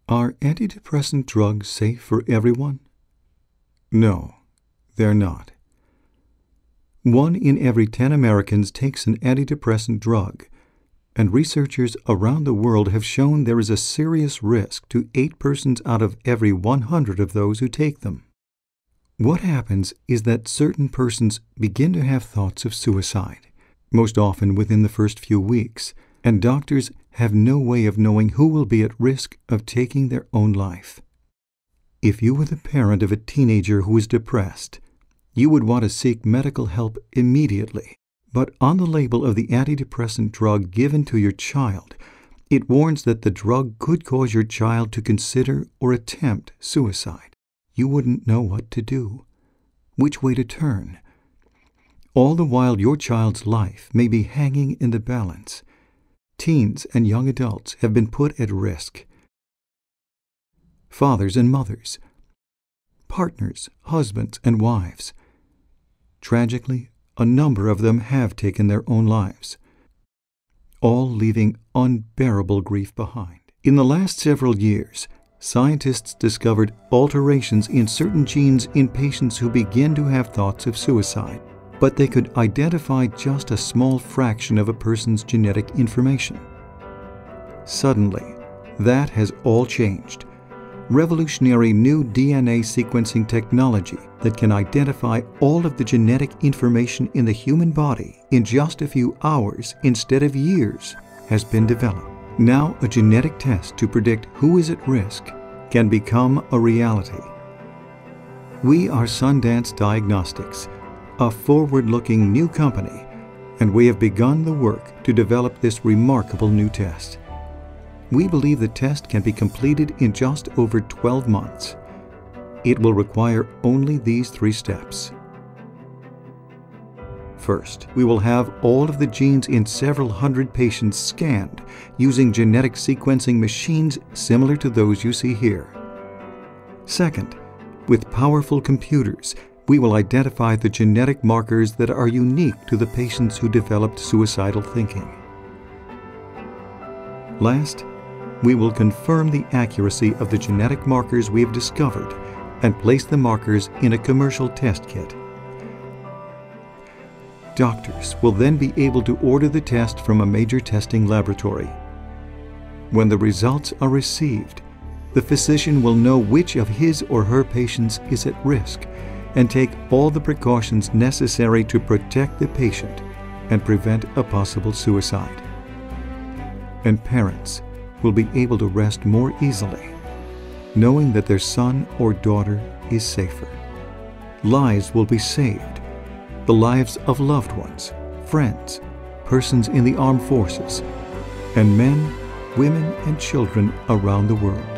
Are antidepressant drugs safe for everyone? No, they're not. 1 in every 10 Americans takes an antidepressant drug, and researchers around the world have shown there is a serious risk to 8 persons out of every 100 of those who take them. What happens is that certain persons begin to have thoughts of suicide, most often within the first few weeks, and doctors have no way of knowing who will be at risk of taking their own life. If you were the parent of a teenager who is depressed, you would want to seek medical help immediately. But on the label of the antidepressant drug given to your child, it warns that the drug could cause your child to consider or attempt suicide. You wouldn't know what to do, which way to turn. All the while your child's life may be hanging in the balance. Teens and young adults have been put at risk. Fathers and mothers, partners, husbands and wives. Tragically, a number of them have taken their own lives, all leaving unbearable grief behind. In the last several years, scientists discovered alterations in certain genes in patients who begin to have thoughts of suicide, but they could identify just a small fraction of a person's genetic information. Suddenly, that has all changed. Revolutionary new DNA sequencing technology that can identify all of the genetic information in the human body in just a few hours instead of years has been developed. Now, a genetic test to predict who is at risk can become a reality. We are Sundance Diagnostics, a forward-looking new company, and we have begun the work to develop this remarkable new test. We believe the test can be completed in just over 12 months. It will require only these 3 steps. First, we will have all of the genes in several hundred patients scanned using genetic sequencing machines similar to those you see here. Second, with powerful computers, we will identify the genetic markers that are unique to the patients who developed suicidal thinking. Last, we will confirm the accuracy of the genetic markers we have discovered and place the markers in a commercial test kit. Doctors will then be able to order the test from a major testing laboratory. When the results are received, the physician will know which of his or her patients is at risk and take all the precautions necessary to protect the patient and prevent a possible suicide. And parents will be able to rest more easily, knowing that their son or daughter is safer. Lives will be saved, the lives of loved ones, friends, persons in the armed forces, and men, women, and children around the world.